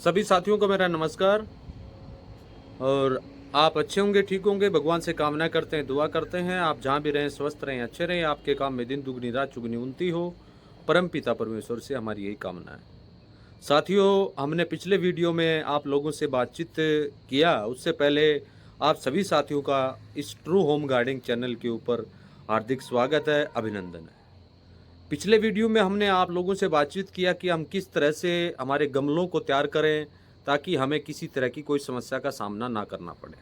सभी साथियों को मेरा नमस्कार। और आप अच्छे होंगे, ठीक होंगे, भगवान से कामना करते हैं, दुआ करते हैं आप जहाँ भी रहें स्वस्थ रहें, अच्छे रहें, आपके काम में दिन दुगनी रात चुगनी उन्नति हो। परम पिता परमेश्वर से हमारी यही कामना है। साथियों, हमने पिछले वीडियो में आप लोगों से बातचीत किया, उससे पहले आप सभी साथियों का इस ट्रू होम गार्डनिंग चैनल के ऊपर हार्दिक स्वागत है, अभिनंदन है। पिछले वीडियो में हमने आप लोगों से बातचीत किया कि हम किस तरह से हमारे गमलों को तैयार करें ताकि हमें किसी तरह की कोई समस्या का सामना ना करना पड़े।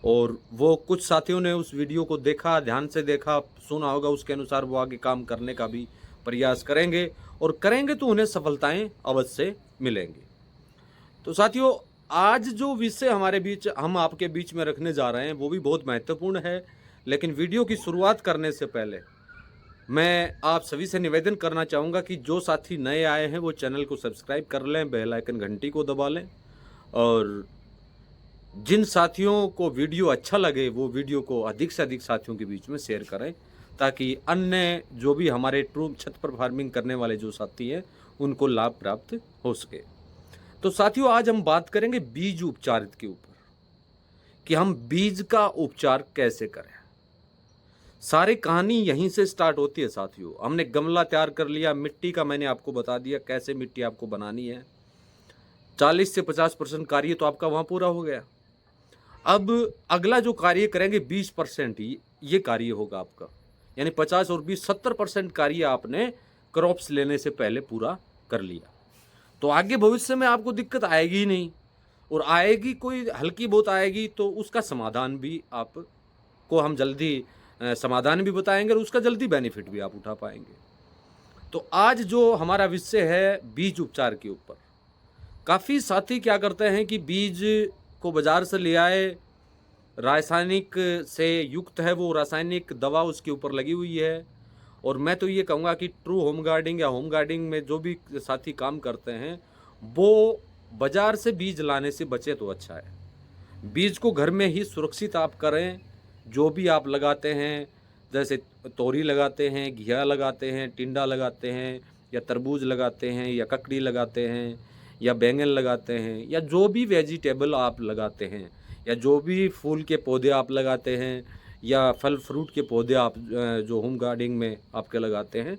और वो कुछ साथियों ने उस वीडियो को देखा, ध्यान से देखा, सुना होगा, उसके अनुसार वो आगे काम करने का भी प्रयास करेंगे, और करेंगे तो उन्हें सफलताएं अवश्य मिलेंगी। तो साथियों, आज जो विषय हमारे बीच हम आपके बीच में रखने जा रहे हैं वो भी बहुत महत्वपूर्ण है। लेकिन वीडियो की शुरुआत करने से पहले मैं आप सभी से निवेदन करना चाहूँगा कि जो साथी नए आए हैं वो चैनल को सब्सक्राइब कर लें, बेल आइकन घंटी को दबा लें, और जिन साथियों को वीडियो अच्छा लगे वो वीडियो को अधिक से अधिक साथियों के बीच में शेयर करें, ताकि अन्य जो भी हमारे ट्रू छत पर फार्मिंग करने वाले जो साथी हैं उनको लाभ प्राप्त हो सके। तो साथियों, आज हम बात करेंगे बीज उपचार के ऊपर कि हम बीज का उपचार कैसे करें। सारी कहानी यहीं से स्टार्ट होती है साथियों। हमने गमला तैयार कर लिया, मिट्टी का मैंने आपको बता दिया कैसे मिट्टी आपको बनानी है। 40 से 50% कार्य तो आपका वहाँ पूरा हो गया। अब अगला जो कार्य करेंगे 20% ही ये कार्य होगा आपका, यानी 50 और 20 70% कार्य आपने क्रॉप्स लेने से पहले पूरा कर लिया। तो आगे भविष्य में आपको दिक्कत आएगी ही नहीं, और आएगी कोई हल्की बहुत आएगी तो उसका समाधान भी आपको हम जल्दी समाधान भी बताएंगे, और उसका जल्दी बेनिफिट भी आप उठा पाएंगे। तो आज जो हमारा विषय है बीज उपचार के ऊपर। काफ़ी साथी क्या करते हैं कि बीज को बाजार से ले आए, रासायनिक से युक्त है, वो रासायनिक दवा उसके ऊपर लगी हुई है। और मैं तो ये कहूँगा कि ट्रू होम गार्डनिंग या होम गार्डनिंग में जो भी साथी काम करते हैं वो बाजार से बीज लाने से बचे तो अच्छा है। बीज को घर में ही सुरक्षित आप करें। जो भी आप लगाते हैं, जैसे तोरी लगाते हैं, घिया लगाते हैं, टिंडा लगाते हैं, या तरबूज लगाते हैं, या ककड़ी लगाते हैं, या बैंगन लगाते हैं, या जो भी वेजिटेबल आप लगाते हैं, या जो भी फूल के पौधे आप लगाते हैं, या फल फ्रूट के पौधे आप जो होम गार्डनिंग में आपके लगाते हैं,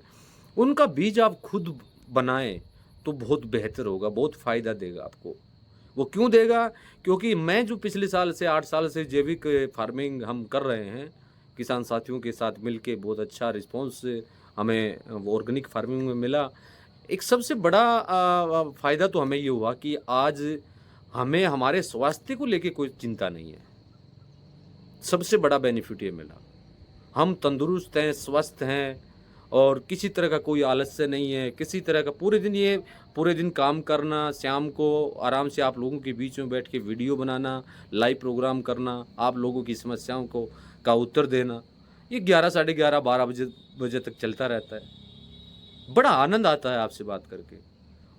उनका बीज आप खुद बनाएं तो बहुत बेहतर होगा, बहुत फ़ायदा देगा आपको। वो क्यों देगा? क्योंकि मैं जो पिछले साल से 8 साल से जैविक फार्मिंग हम कर रहे हैं, किसान साथियों के साथ मिलके बहुत अच्छा रिस्पॉन्स हमें ऑर्गेनिक फार्मिंग में मिला। एक सबसे बड़ा फ़ायदा तो हमें ये हुआ कि आज हमें हमारे स्वास्थ्य को लेके कोई चिंता नहीं है। सबसे बड़ा बेनिफिट ये मिला। हम तंदुरुस्त हैं, स्वस्थ हैं, और किसी तरह का कोई आलस्य नहीं है, किसी तरह का पूरे दिन काम करना, शाम को आराम से आप लोगों के बीच में बैठ के वीडियो बनाना, लाइव प्रोग्राम करना, आप लोगों की समस्याओं का उत्तर देना, ये 11 साढ़े 11 12 बजे तक चलता रहता है। बड़ा आनंद आता है आपसे बात करके,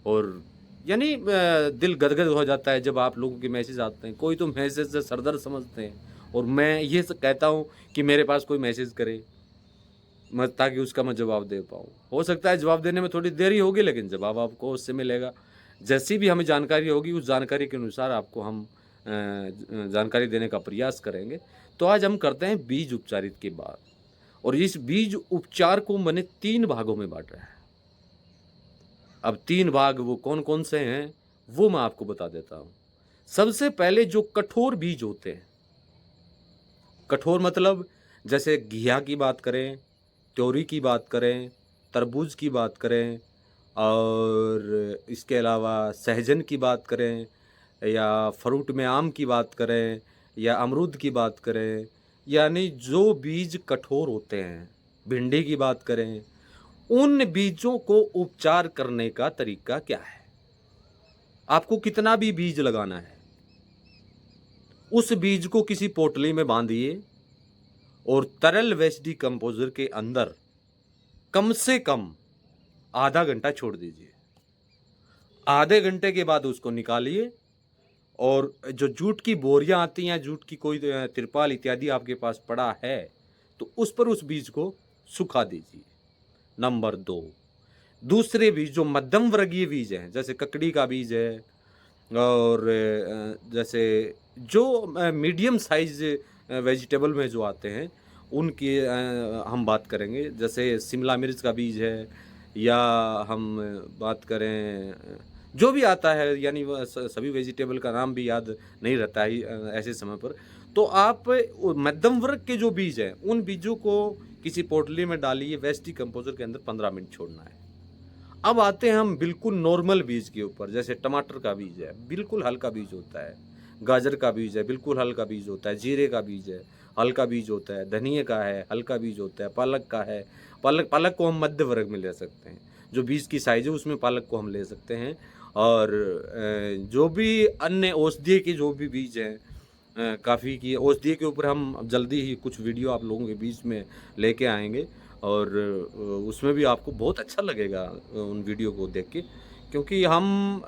और यानी दिल गदगद हो जाता है जब आप लोगों के मैसेज आते हैं। कोई तो मैसेज से सरदर्द समझते हैं, और मैं ये कहता हूँ कि मेरे पास कोई मैसेज करे मैं, ताकि उसका मैं जवाब दे पाऊँ। हो सकता है जवाब देने में थोड़ी देरी होगी, लेकिन जवाब आपको उससे मिलेगा। जैसी भी हमें जानकारी होगी उस जानकारी के अनुसार आपको हम जानकारी देने का प्रयास करेंगे। तो आज हम करते हैं बीज उपचारित की बात, और इस बीज उपचार को मैंने 3 भागों में बांटा है। अब 3 भाग वो कौन-कौन से हैं वो मैं आपको बता देता हूँ। सबसे पहले जो कठोर बीज होते हैं, कठोर मतलब जैसे घिया की बात करें, तोरी की बात करें, तरबूज की बात करें, और इसके अलावा सहजन की बात करें, या फ्रूट में आम की बात करें, या अमरूद की बात करें, यानी जो बीज कठोर होते हैं, भिंडी की बात करें, उन बीजों को उपचार करने का तरीका क्या है? आपको कितना भी बीज लगाना है, उस बीज को किसी पोटली में बांधिए और तरल वेस्ट डिकम्पोजर के अंदर कम से कम आधा घंटा छोड़ दीजिए। आधे घंटे के बाद उसको निकालिए, और जो जूट की बोरियां आती हैं, जूट की कोई तिरपाल इत्यादि आपके पास पड़ा है, तो उस पर उस बीज को सुखा दीजिए। नंबर 2, दूसरे बीज जो मध्यम वर्गीय बीज हैं, जैसे ककड़ी का बीज है, और जैसे जो मीडियम साइज़ वेजिटेबल में जो आते हैं, उनकी हम बात करेंगे। जैसे शिमला मिर्च का बीज है, या हम बात करें जो भी आता है, यानी वह सभी वेजिटेबल का नाम भी याद नहीं रहता है ऐसे समय पर। तो आप मध्यम वर्ग के जो बीज हैं, उन बीजों को किसी पोटली में डालिए, वेस्ट डिकम्पोज़र के अंदर 15 मिनट छोड़ना है। अब आते हैं हम बिल्कुल नॉर्मल बीज के ऊपर। जैसे टमाटर का बीज है, बिल्कुल हल्का बीज होता है। गाजर का बीज है, बिल्कुल हल्का बीज होता है। जीरे का बीज है, हल्का बीज होता है। धनिये का है, हल्का बीज होता है। पालक का है, पालक को हम मध्य वर्ग में ले सकते हैं। जो बीज की साइज़ है उसमें पालक को हम ले सकते हैं। और जो भी अन्य औषधीय के जो भी बीज हैं, काफ़ी की औषधीय के ऊपर हम जल्दी ही कुछ वीडियो आप लोगों के बीच में लेके आएँगे। और उसमें भी आपको बहुत अच्छा लगेगा उन वीडियो को देख के, क्योंकि हम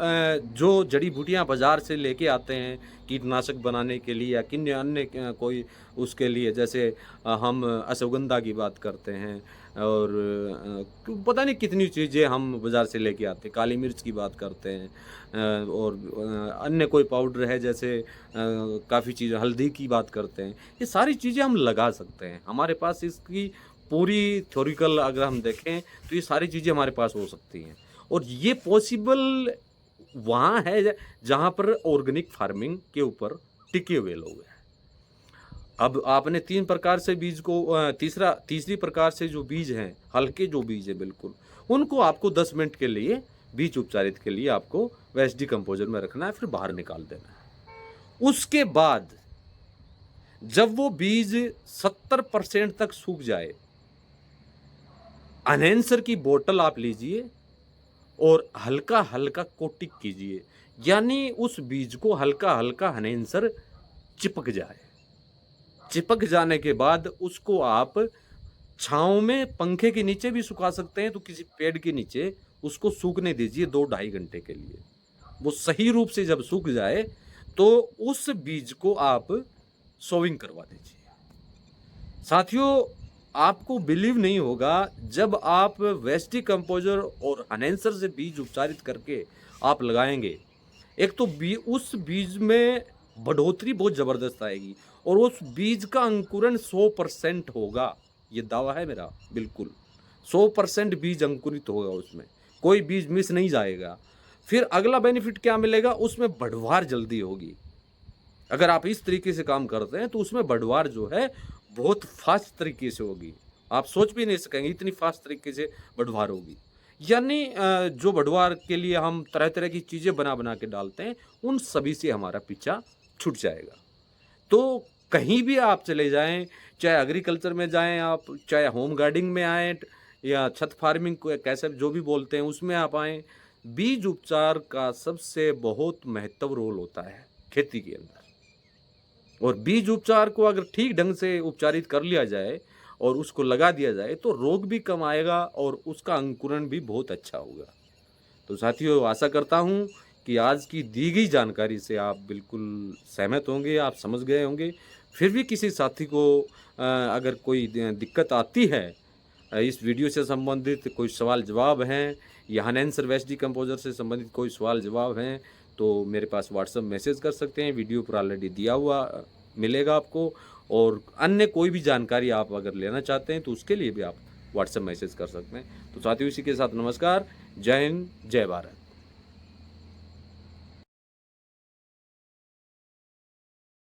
जो जड़ी-बूटियाँ बाज़ार से लेके आते हैं कीटनाशक बनाने के लिए, या किन्य अन्य कोई उसके लिए, जैसे हम अश्वगंधा की बात करते हैं, और पता नहीं कितनी चीज़ें हम बाज़ार से लेके आते हैं, काली मिर्च की बात करते हैं, और अन्य कोई पाउडर है, जैसे काफ़ी चीज़ें, हल्दी की बात करते हैं। ये सारी चीज़ें हम लगा सकते हैं। हमारे पास इसकी पूरी थ्योरिकल अगर हम देखें तो ये सारी चीज़ें हमारे पास हो सकती हैं, और ये पॉसिबल वहाँ है जहाँ पर ऑर्गेनिक फार्मिंग के ऊपर टिके हुए लोग हैं। अब आपने 3 प्रकार से बीज को तीसरी प्रकार से जो बीज हैं, हल्के जो बीज हैं बिल्कुल, उनको आपको 10 मिनट के लिए बीज उपचारित के लिए आपको वेस्ट डिकम्पोज़र में रखना है, फिर बाहर निकाल देना है। उसके बाद जब वो बीज 70% तक सूख जाए, एनहेंसर की बोतल आप लीजिए और हल्का-हल्का कोटिंग कीजिए, यानी उस बीज को हल्का-हल्का एनहेंसर चिपक जाए। चिपक जाने के बाद उसको आप छाँव में पंखे के नीचे भी सुखा सकते हैं, तो किसी पेड़ के नीचे उसको सूखने दीजिए 2 ढाई घंटे के लिए। वो सही रूप से जब सूख जाए, तो उस बीज को आप सोइंग करवा दीजिए। साथियों, आपको बिलीव नहीं होगा, जब आप वेस्ट डिकम्पोज़र और एनहेंसर से बीज उपचारित करके आप लगाएँगे, एक तो उस बीज में बढ़ोतरी बहुत ज़बरदस्त आएगी, और उस बीज का अंकुरण 100% होगा। ये दावा है मेरा, बिल्कुल 100% बीज अंकुरित होगा उसमें, कोई बीज मिस नहीं जाएगा। फिर अगला बेनिफिट क्या मिलेगा, उसमें बढ़वार जल्दी होगी। अगर आप इस तरीके से काम करते हैं तो उसमें बढ़वार जो है बहुत फास्ट तरीके से होगी। आप सोच भी नहीं सकेंगे इतनी फास्ट तरीके से बढ़वार होगी। यानी जो बढ़वार के लिए हम तरह-तरह की चीज़ें बना-बना के डालते हैं, उन सभी से हमारा पीछा छूट जाएगा। तो कहीं भी आप चले जाएँ, चाहे एग्रीकल्चर में जाएँ आप, चाहे होम गार्डनिंग में आएँ, या छत फार्मिंग को कैसे जो भी बोलते हैं उसमें आप आएँ, बीज उपचार का सबसे बहुत महत्व रोल होता है खेती के अंदर। और बीज उपचार को अगर ठीक ढंग से उपचारित कर लिया जाए और उसको लगा दिया जाए, तो रोग भी कम आएगा और उसका अंकुरण भी बहुत अच्छा होगा। तो साथियों, आशा करता हूँ कि आज की दी गई जानकारी से आप बिल्कुल सहमत होंगे, आप समझ गए होंगे। फिर भी किसी साथी को अगर कोई दिक्कत आती है, इस वीडियो से संबंधित कोई सवाल जवाब हैं, या एनहेंसर वेस्ट डिकम्पोज़र से संबंधित कोई सवाल जवाब हैं, तो मेरे पास व्हाट्सएप मैसेज कर सकते हैं। वीडियो पर ऑलरेडी दिया हुआ मिलेगा आपको। और अन्य कोई भी जानकारी आप अगर लेना चाहते हैं, तो उसके लिए भी आप व्हाट्सएप मैसेज कर सकते हैं। तो साथियों, इसी के साथ नमस्कार, जय हिंद, जय भारत।